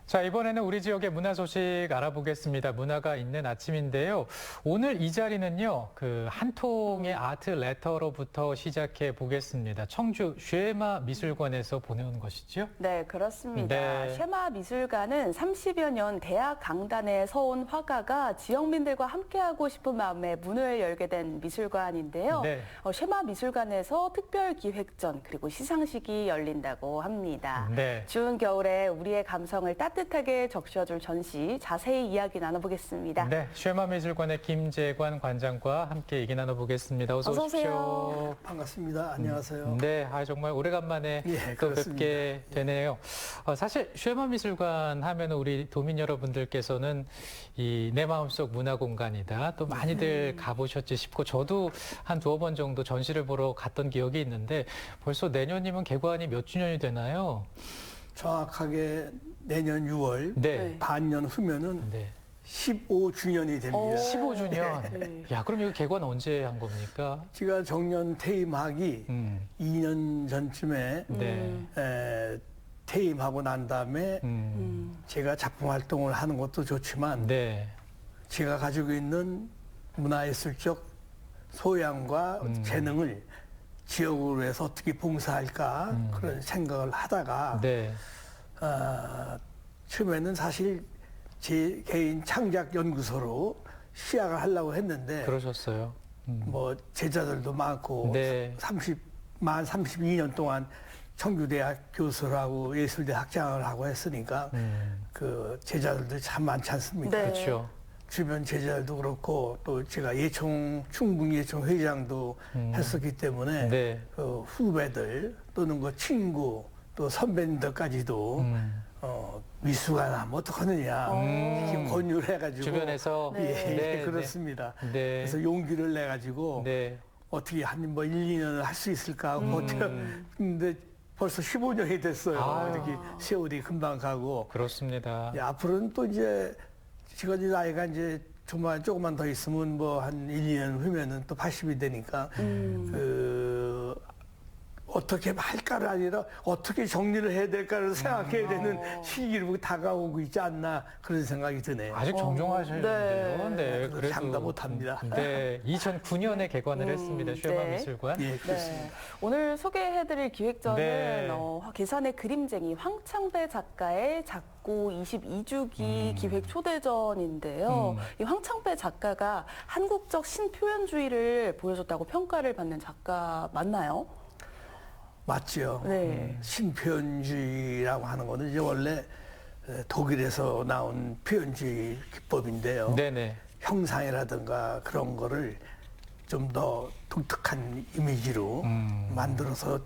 자, 이번에는 우리 지역의 문화 소식 알아보겠습니다. 문화가 있는 아침인데요. 오늘 이 자리는요, 한 통의 아트 레터로부터 시작해 보겠습니다. 청주 쉐마 미술관에서 보내온 것이죠? 네, 그렇습니다. 네. 쉐마 미술관은 30여 년 대학 강단에 서온 화가가 지역민들과 함께하고 싶은 마음에 문을 열게 된 미술관인데요. 네. 쉐마 미술관에서 특별 기획전 그리고 시상식이 열린다고 합니다. 네. 추운 겨울에 우리의 감성을 따뜻하게 적셔줄 전시 자세히 이야기 나눠보겠습니다. 네, 쉐마 미술관의 김재관 관장과 함께 얘기 나눠보겠습니다. 어서 어서 오십시오. 오세요. 반갑습니다. 안녕하세요. 네, 정말 오래간만에 예, 또 그렇습니다. 뵙게 되네요. 사실 쉐마 미술관 하면 우리 도민 여러분들께서는 이 내 마음속 문화 공간이다. 또 많이들 가보셨지 싶고 저도 한 두어 번 정도 전시를 보러 갔던 기억이 있는데 벌써 내년이면 개관이 몇 주년이 되나요? 정확하게 내년 6월 네. 반년 후면은 네. 15주년이 됩니다. 15주년. 네. 야, 그럼 이거 개관 언제 한 겁니까? 제가 정년 퇴임하기 2년 전쯤에 네. 퇴임하고 난 다음에 제가 작품 활동을 하는 것도 좋지만 네. 제가 가지고 있는 문화예술적 소양과 재능을 지역으로 해서 어떻게 봉사할까 그런 생각을 하다가 네. 처음에는 사실 제 개인 창작 연구소로 시작을 하려고 했는데 그러셨어요. 뭐 제자들도 많고 네. 만 32년 동안 청주대학 교수를 하고 예술대 학장을 하고 했으니까 그 제자들도 참 많지 않습니까? 네. 그렇죠. 주변 제자들도 그렇고 또 제가 충북 예총 회장도 했었기 때문에 네. 그 후배들 또는 그 친구 또 선배님들까지도 미술관 하면 어떡하느냐 이렇게 권유를 해가지고 주변에서 예, 네, 그렇습니다. 네. 그래서 용기를 내가지고 네. 어떻게 한 뭐 1, 2년을 할 수 있을까 하고 버텼는데 벌써 15년이 됐어요. 아. 이렇게 세월이 금방 가고 그렇습니다. 예, 앞으로는 또 이제 제가 이제 나이가 이제 정말 조금만 더 있으면 뭐 한 1, 2년 후면은 또 80이 되니까 어떻게 할까를 아니라 어떻게 정리를 해야 될까를 생각해야 되는 시기로 다가오고 있지 않나 그런 생각이 드네요. 아직 정정하시는데요. 네, 그래도 장담 못합니다. 네, 2009년에 개관을 했습니다. 쉐마 네. 미술관. 예, 그렇습니다. 네. 오늘 소개해드릴 기획전은 네. 계산의 그림쟁이 황창배 작가의 작고 22주기 기획 초대전인데요. 이 황창배 작가가 한국적 신표현주의를 보여줬다고 평가를 받는 작가 맞나요? 맞죠. 네. 신표현주의라고 하는 거는 이제 원래 독일에서 나온 표현주의 기법인데요. 네네. 형상이라든가 그런 거를 좀 더 독특한 이미지로 만들어서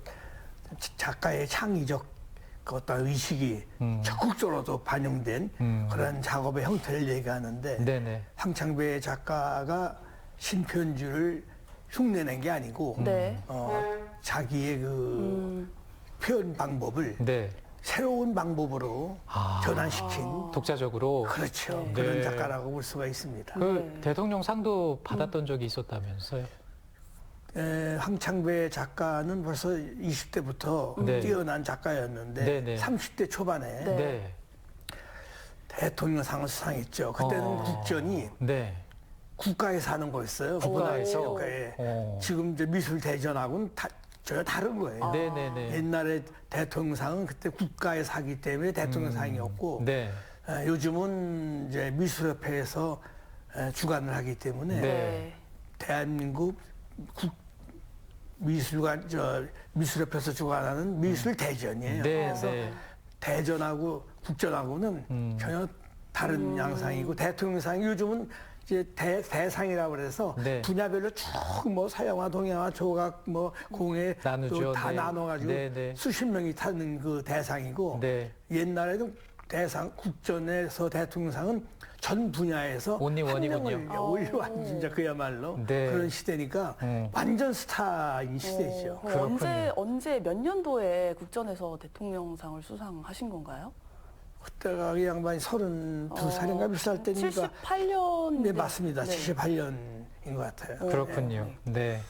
작가의 창의적 그 어떤 의식이 적극적으로도 반영된 그런 작업의 형태를 얘기하는데 네네. 황창배 작가가 신표현주의를 흉내낸 게 아니고 네. 자기의 그 표현 방법을 네. 새로운 방법으로 전환시킨 독자적으로. 그렇죠. 네. 그런 작가라고 볼 수가 있습니다. 그 대통령 상도 받았던 적이 있었다면서요? 황창배 작가는 벌써 20대부터 네. 뛰어난 작가였는데 네네. 30대 초반에 네. 네. 대통령상을 수상했죠. 그때는 국전이 네. 국가에서 하는 거였어요. 국가에서? 국가에. 오. 지금 이제 미술 대전하고는 전혀 다른 거예요. 네네네. 옛날에 대통령상은 그때 국가에서 하기 때문에 대통령상이었고 네. 요즘은 이제 미술협회에서 주관을 하기 때문에 네. 대한민국 미술협회에서 주관하는 미술 대전이에요. 네, 그래서 네. 대전하고 국전하고는 전혀 다른 양상이고 대통령상이 요즘은 이제 대상이라고 그래서 네. 분야별로 쭉 뭐 서양화, 동양화, 조각, 뭐 공예 나누죠. 또 다 네. 나눠가지고 네, 네. 수십 명이 타는 그 대상이고 네. 옛날에는 국전에서 대통령상은 전 분야에서 온리 한 원이군요. 명을 올려왔 진짜 그야말로 네. 그런 시대니까 완전 스타인 시대죠. 언제 몇 년도에 국전에서 대통령상을 수상하신 건가요? 그때가 이 양반이 32살인가 비쌀 때니까 78년. 네 맞습니다. 네. 78년인 것 같아요. 그렇군요. 네.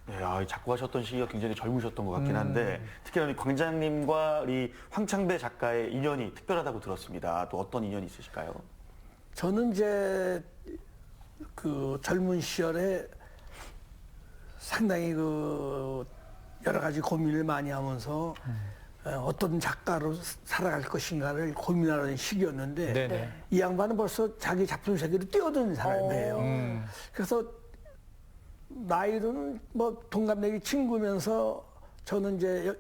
네, 이 작곡하셨던 시기가 굉장히 젊으셨던 것 같긴 한데 특히나 우리 광장님과 우리 황창배 작가의 인연이 특별하다고 들었습니다. 또 어떤 인연이 있으실까요? 저는 이제 그 젊은 시절에 상당히 그 여러 가지 고민을 많이 하면서 어떤 작가로 살아갈 것인가를 고민하는 시기였는데 네네. 이 양반은 벌써 자기 작품 세계로 뛰어든 사람이에요. 그래서 나이로는 뭐 동갑내기 친구면서 저는 이제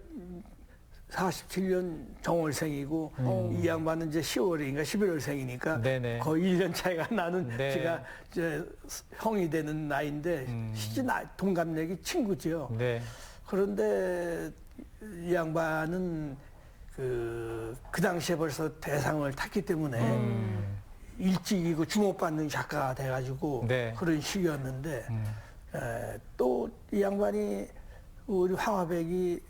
47년 정월생이고 이 양반은 이제 10월인가 11월생이니까 네네. 거의 1년 차이가 나는 네. 제가 이제 형이 되는 나이인데 실제 동갑내기 친구죠. 네. 그런데 이 양반은 그 당시에 벌써 대상을 탔기 때문에 일찍이고 주목받는 작가가 돼가지고 네. 그런 시기였는데 또 이 양반이 우리 황화백이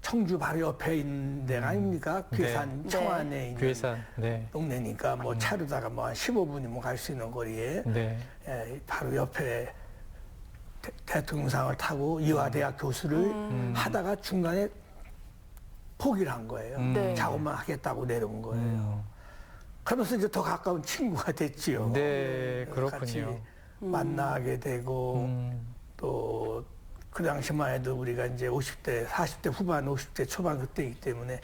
청주 바로 옆에 있는 데가 아닙니까? 괴산 네. 청안에 있는 괴산. 네. 동네니까 뭐 차로다가 뭐 한 15분이면 갈 수 있는 거리에 네. 바로 옆에 대통령상을 타고 이화대학 교수를 하다가 중간에 포기를 한 거예요. 네. 작업만 하겠다고 내려온 거예요. 그러면서 이제 더 가까운 친구가 됐지요. 네, 같이 그렇군요. 만나게 되고 또 그 당시만 해도 우리가 이제 50대, 40대 후반, 50대 초반 그때이기 때문에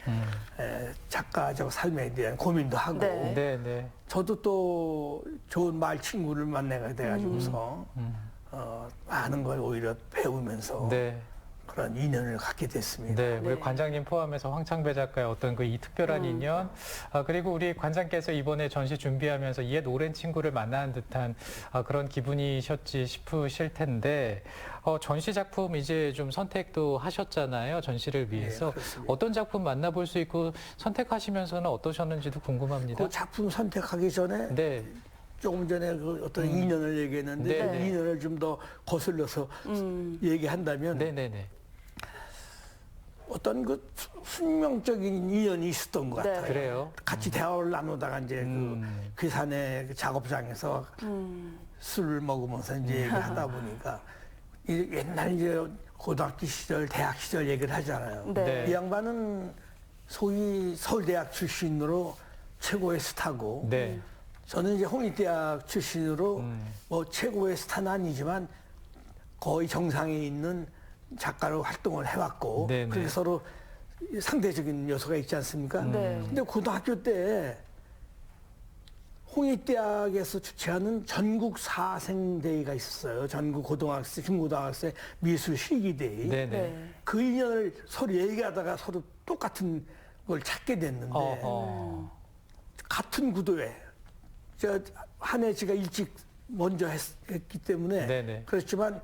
작가적 삶에 대한 고민도 하고 네. 네, 네. 저도 또 좋은 말 친구를 만나게 돼가지고서 많은 걸 오히려 배우면서 네. 그런 인연을 갖게 됐습니다. 네, 우리 네. 관장님 포함해서 황창배 작가의 어떤 그 이 특별한 인연, 그리고 우리 관장께서 이번에 전시 준비하면서 옛 오랜 친구를 만나는 듯한 그런 기분이셨지 싶으실 텐데, 전시 작품 이제 좀 선택도 하셨잖아요, 전시를 위해서. 그렇습니다. 어떤 작품 만나볼 수 있고 선택하시면서는 어떠셨는지도 궁금합니다. 그 작품 선택하기 전에 네, 조금 전에 그 어떤 인연을 얘기했는데 네, 그 네. 인연을 좀 더 거슬러서 얘기한다면 네, 네, 네. 어떤 그 숙명적인 인연이 있었던 것 네. 같아요. 그래요. 같이 대화를 나누다가 이제 그 괴산의 그 작업장에서 술을 먹으면서 이제 얘기하다 보니까 옛날 이제 고등학교 시절, 대학 시절 얘기를 하잖아요. 네. 이 양반은 소위 서울대학 출신으로 최고의 스타고 네. 저는 이제 홍익대학 출신으로 뭐 최고의 스타는 아니지만 거의 정상에 있는 작가로 활동을 해왔고 네네. 그래서 서로 상대적인 요소가 있지 않습니까? 네. 근데 고등학교 때 홍익대학에서 주최하는 전국 사생대회가 있었어요. 전국 고등학생, 중고등학생 미술 실기대회. 네, 네. 네. 그 인연을 서로 얘기하다가 서로 똑같은 걸 찾게 됐는데 어허. 같은 구도에 저 한해 제가 일찍 먼저 했기 때문에 네네. 그렇지만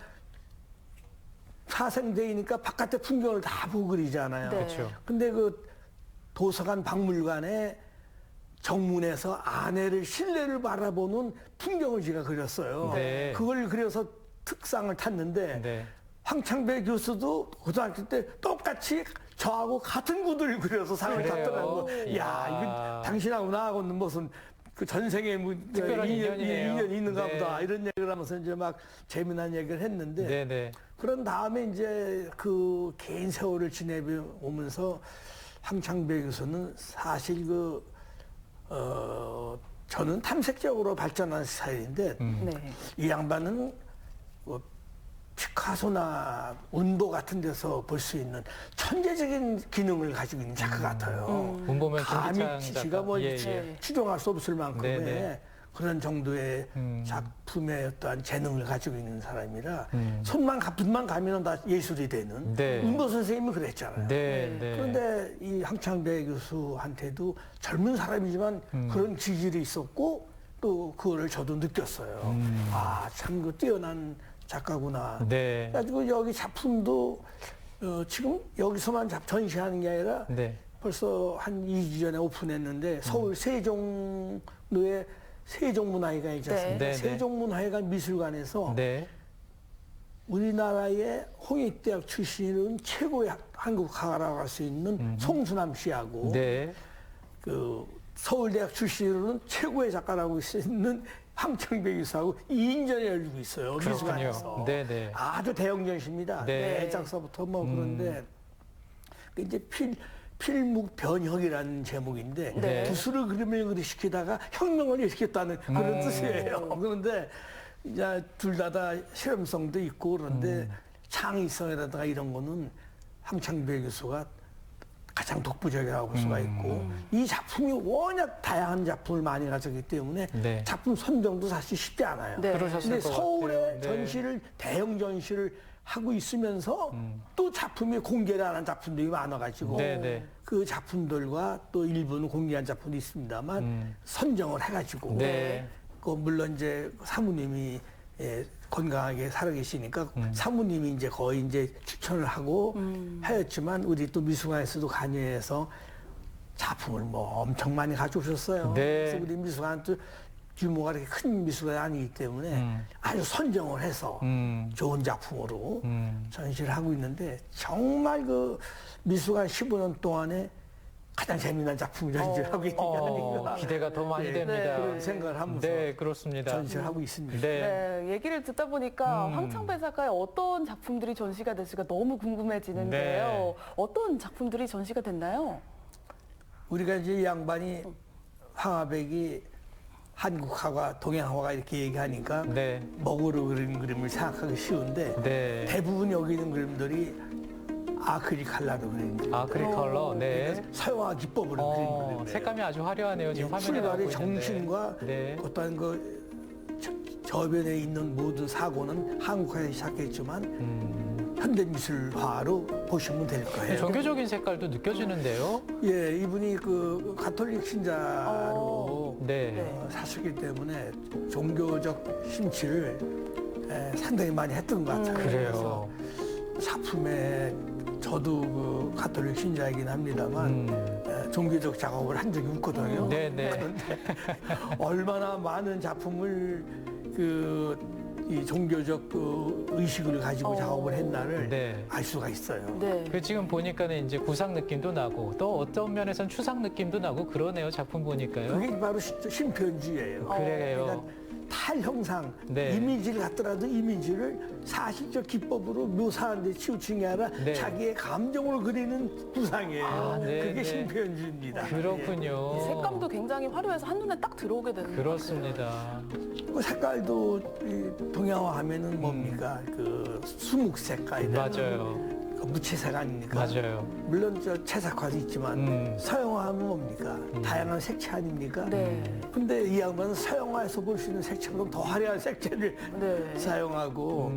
사생대회니까 바깥의 풍경을 다 보고 그리잖아요. 네. 그렇죠. 근데 그 도서관 박물관에 정문에서 안에를 실내를 바라보는 풍경을 제가 그렸어요. 네. 그걸 그려서 특상을 탔는데 네. 황창배 교수도 고등학교 때 똑같이 저하고 같은 구도를 그려서 상을 그래요? 탔더라고요. 야, 이거 당신하고 나하고는 무슨 그 전생에 뭐 특별한 인연이네요. 인연이 있는가 네. 보다 이런 얘기를 하면서 이제 막 재미난 얘기를 했는데 네, 네. 그런 다음에 이제 그 긴 세월을 지내오면서 황창배 교수는 사실 저는 탐색적으로 발전한 스타일인데 네. 이 양반은 뭐 피카소나 운도 같은 데서 볼 수 있는 천재적인 기능을 가지고 있는 작가 같아요. 문보면 감히 김기창 지가 작가. 뭐 예, 예. 추종할 수 없을 만큼의 네네. 그런 정도의 작품의 어떠한 재능을 가지고 있는 사람이라 손만 가면 다 예술이 되는 네. 운보 선생님이 그랬잖아요. 네, 네. 그런데 이 황창배 교수한테도 젊은 사람이지만 그런 지질이 있었고 또 그거를 저도 느꼈어요. 아, 참 그 뛰어난 작가구나. 네. 그래가지고 여기 작품도 지금 여기서만 전시하는 게 아니라 네. 벌써 한 2주 전에 오픈했는데 서울 세종로에 세종문화회관 있지 않습니까? 네, 네. 세종문화회관 미술관에서 네. 우리나라의 홍익대학 출신은 최고의 한국화가라고 할 수 있는 송수남 씨하고 네. 그 서울대학 출신으로는 최고의 작가라고 할 수 있는 황창배 교수하고 2인전에 열리고 있어요. 미술관에서. 그렇군요. 네네. 아주 대형 전시입니다. 네. 대작서부터 뭐 그런데 이제 필묵 변혁이라는 제목인데 네. 붓으로 그림을 시키다가 혁명을 일으켰다는 그런 뜻이에요. 그런데 이제 둘 다 실험성도 있고 그런데 창의성이라든가 이런 거는 황창배 교수가 가장 독보적이라고 볼 수가 있고 이 작품이 워낙 다양한 작품을 많이 가졌기 때문에 네. 작품 선정도 사실 쉽지 않아요. 네. 그러셨을 근데 것 서울에 같아요. 네. 전시를 대형 전시를 하고 있으면서 또 작품이 공개를 안 한 작품들이 많아가지고 네네. 그 작품들과 또 일부는 공개한 작품도 있습니다만 선정을 해가지고 네. 그 물론 이제 사모님이 건강하게 살아계시니까 사모님이 이제 거의 이제 추천을 하고 하였지만 우리 또 미술관에서도 관여해서 작품을 뭐 엄청 많이 가져오셨어요. 네. 그래서 우리 미술관 또 규모가 그렇게 큰 미술관이 아니기 때문에 아주 선정을 해서 좋은 작품으로 전시를 하고 있는데 정말 그 미술관 15년 동안에 가장 재미난 작품 전시를 하고 있는 게 아닌가. 기대가 더 많이 네. 됩니다. 그런 생각을 하면서 네, 그렇습니다. 전시를 하고 있습니다. 네. 네, 얘기를 듣다 보니까 황창배 작가의 어떤 작품들이 전시가 됐을까 너무 궁금해지는데요. 네. 어떤 작품들이 전시가 됐나요? 우리가 이제 이 양반이 황하백이 한국화가 동양화가 이렇게 얘기하니까 네. 먹으로 그린 그림을 생각하기 쉬운데 네. 대부분 여기 있는 그림들이 아크릴 컬러로 그린 그림. 아크릴 컬러. 네. 그러니까 서양화 기법으로 그린 그림이에요. 색감이 아주 화려하네요. 지금 화면에 나오고 출발의 있는데. 정신과 네. 어떤 저변에 있는 모든 사고는 한국화에서 시작했지만 현대미술화로 보시면 될 거예요. 종교적인 색깔도 느껴지는데요. 예, 이분이 그 가톨릭 신자로 네. 사셨기 때문에 종교적 심취를 상당히 많이 했던 것 같아요. 그래요. 그래서 작품에 저도 그 가톨릭 신자이긴 합니다만 종교적 작업을 한 적이 없거든요. 네네. 그런데 얼마나 많은 작품을 이 종교적 그 의식을 가지고 작업을 했나를 네. 알 수가 있어요. 네. 그 지금 보니까는 이제 구상 느낌도 나고 또 어떤 면에선 추상 느낌도 나고 그러네요. 작품 보니까요. 그게 바로 심표현주의예요. 그래요. 그러니까 탈형상, 네. 이미지를 갖더라도 이미지를 사실적 기법으로 묘사하는 데 치우친 게 아니라 네. 자기의 감정으로 그리는 구상이에요. 아, 네, 그게 네. 심표현주의입니다. 그렇군요. 이 색감도 굉장히 화려해서 한눈에 딱 들어오게 되는 그렇습니다. 그 색깔도 이 동양화 하면은 뭡니까? 그 수묵 색깔이나 맞아요. 그 무채색 아닙니까? 맞아요. 물론 저 채색화도 있지만 서양화하면 뭡니까? 다양한 색채 아닙니까? 네. 근데 이 양반은 서양화에서 볼 수 있는 색채보다 더 화려한 색채를 네. 사용하고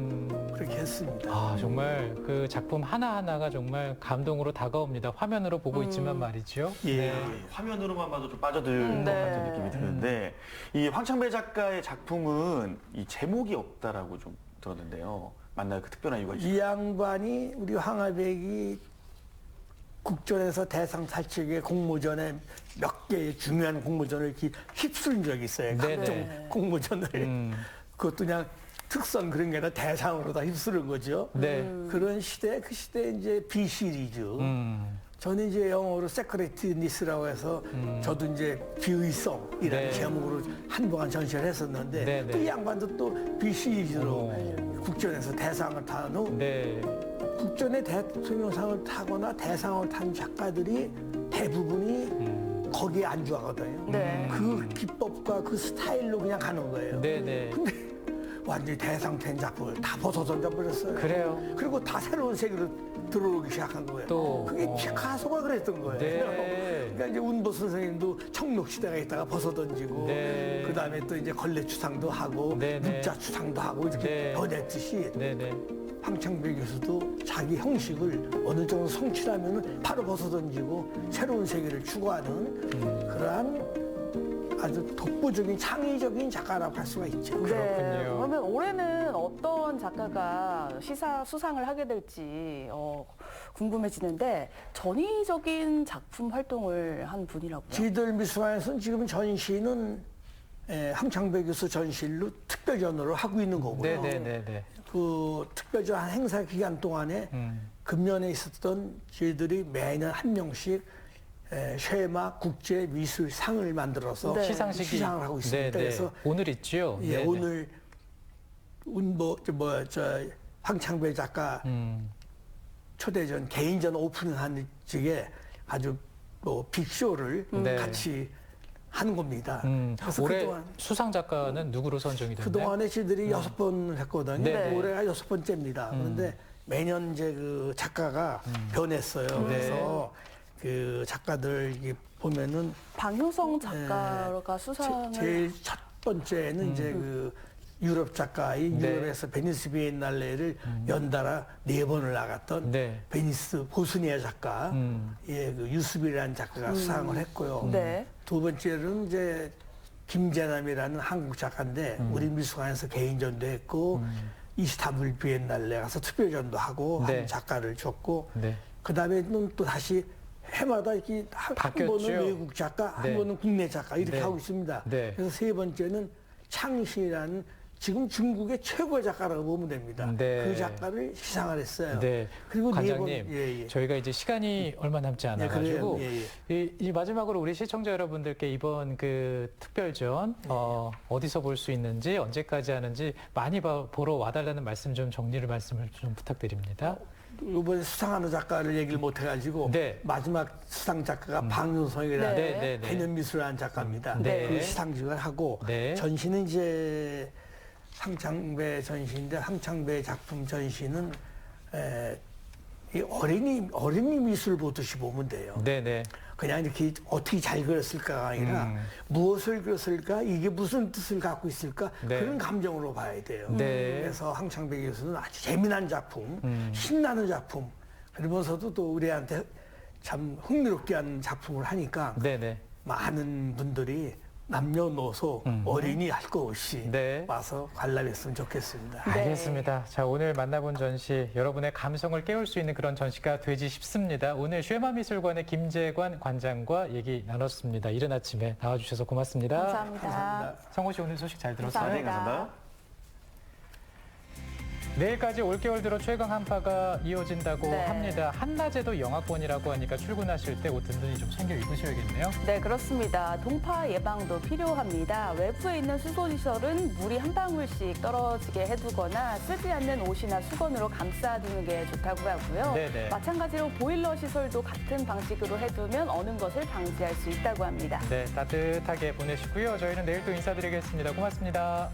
그렇게 했습니다. 아, 정말 그 작품 하나하나가 정말 감동으로 다가옵니다. 화면으로 보고 있지만 말이죠. 예. 네, 화면으로만 봐도 좀 빠져들 것 네. 같은 느낌이 드는데 이 황창배 작가의 작품은 이 제목이 없다라고 좀 들었는데요. 맞나요? 그 특별한 이유가 있어요? 이 양반이 우리 황하백이 국전에서 대상 탈취의 공모전에 몇 개의 중요한 공모전을 이렇게 휩쓸은 적이 있어요. 네네. 각종 공모전을. 그것도 그냥 특선 그런 게 아니라 대상으로 다 휩쓸은 거죠. 네. 그런 시대, 그 시대에 이제 B 시리즈. 저는 이제 영어로 세크레티니스라고 해서 저도 이제 비의성이라는 네. 제목으로 한동안 전시를 했었는데 네, 네. 또 이 양반도 또 B 시리즈로 오. 국전에서 대상을 탄 후 네. 국전에 대통령상을 타거나 대상을 탄 작가들이 대부분이 거기에 안주하거든요. 네. 그 기법과 그 스타일로 그냥 가는 거예요. 네네. 완전히 대상 된 작품을 다 벗어 던져버렸어요. 그래요. 그리고 다 새로운 세계로 들어오기 시작한 거예요. 또, 그게 피카소가 그랬던 거예요. 네. 그러니까 이제 운보 선생님도 청록 시대가 있다가 벗어 던지고, 네. 그 다음에 또 이제 걸레 추상도 하고, 네, 네. 묵자 추상도 하고 이렇게 네. 변했듯이 네네. 황창배 교수도 자기 형식을 어느 정도 성취하면 바로 벗어 던지고 새로운 세계를 추구하는 그러한 아주 독보적인 창의적인 작가라고 할 수가 있죠. 네. 그렇군요. 그러면 올해는 어떤 작가가 수상을 하게 될지 궁금해지는데 전위적인 작품 활동을 한 분이라고요? 지들 미술관에서는 지금 전시는 황창배 교수 전시로 특별전으로 하고 있는 거고요. 네네네네. 그 특별전 행사 기간 동안에 금년에 있었던 저희들이 매년 한 명씩 쉐마 국제 미술상을 만들어서 네. 시상식이 시상을 하고 있습니다. 그래서 오늘 있죠. 예, 네네. 오늘 황창배 작가 초대전 개인전 오픈한 쪽에 아주 빅쇼를 네. 같이 한 겁니다. 그래서 올해 그동안 수상 작가는 누구로 선정이 됐나요? 그동안에 저희들이 6번 했거든요. 네. 올해가 6번째입니다. 그런데 매년 이제 그 작가가 변했어요. 그래서 그 작가들 이게 보면은 방효성 작가가 수상을 제일 첫 번째는 이제 그 유럽 작가인 네. 유럽에서 베니스 비엔날레를 연달아 4번을 나갔던 네. 베니스 보스니아 작가, 예, 그 유수비라는 작가가 수상을 했고요. 네. 두 번째는 이제 김재남이라는 한국 작가인데 우리 미술관에서 개인전도 했고 이스탄불 비엔날레 가서 특별전도 하고 네. 한 작가를 줬고 네. 그 다음에는 또 다시 해마다 이렇게 한 바뀌었죠. 번은 외국 작가, 네. 한 번은 국내 작가 이렇게 네. 하고 있습니다. 네. 그래서 세 번째는 창신이라는 지금 중국의 최고의 작가라고 보면 됩니다. 네. 그 작가를 시상을 했어요. 네. 그리고 관장님, 예. 저희가 이제 시간이 얼마 남지 않아가지고 그래요. 예. 이 마지막으로 우리 시청자 여러분들께 이번 그 특별전 어디서 볼 수 있는지 언제까지 하는지 많이 보러 와달라는 말씀을 좀 부탁드립니다. 이번에 수상하는 작가를 얘기를 못 해가지고 네. 마지막 수상 작가가 방윤성이라는 네. 네, 네. 개념미술하는 작가입니다. 네. 그 시상식을 하고 네. 전시는 이제 황창배 전시인데 황창배 작품 전시는 이 어린이 미술 보듯이 보면 돼요. 네네. 그냥 이렇게 어떻게 잘 그렸을까가 아니라 무엇을 그렸을까, 이게 무슨 뜻을 갖고 있을까 네. 그런 감정으로 봐야 돼요. 네. 그래서 황창배 교수는 아주 재미난 작품, 신나는 작품, 그러면서도 또 우리한테 참 흥미롭게 하는 작품을 하니까 네네. 많은 분들이 남녀노소 어린이 할 거 없이 네. 와서 관람했으면 좋겠습니다. 네. 알겠습니다. 자, 오늘 만나본 전시, 여러분의 감성을 깨울 수 있는 그런 전시가 되지 싶습니다. 오늘 쉐마미술관의 김재관 관장과 얘기 나눴습니다. 이른 아침에 나와주셔서 고맙습니다. 감사합니다. 성호 씨 오늘 소식 잘 들었어요? 감사합니다. 네, 감사합니다. 내일까지 올겨울 들어 최강 한파가 이어진다고 네. 합니다. 한낮에도 영하권이라고 하니까 출근하실 때 옷 든든히 좀 챙겨 입으셔야겠네요. 네, 그렇습니다. 동파 예방도 필요합니다. 외부에 있는 수소시설은 물이 한 방울씩 떨어지게 해두거나 쓰지 않는 옷이나 수건으로 감싸두는 게 좋다고 하고요. 네네. 마찬가지로 보일러 시설도 같은 방식으로 해두면 어는 것을 방지할 수 있다고 합니다. 네, 따뜻하게 보내시고요. 저희는 내일 또 인사드리겠습니다. 고맙습니다.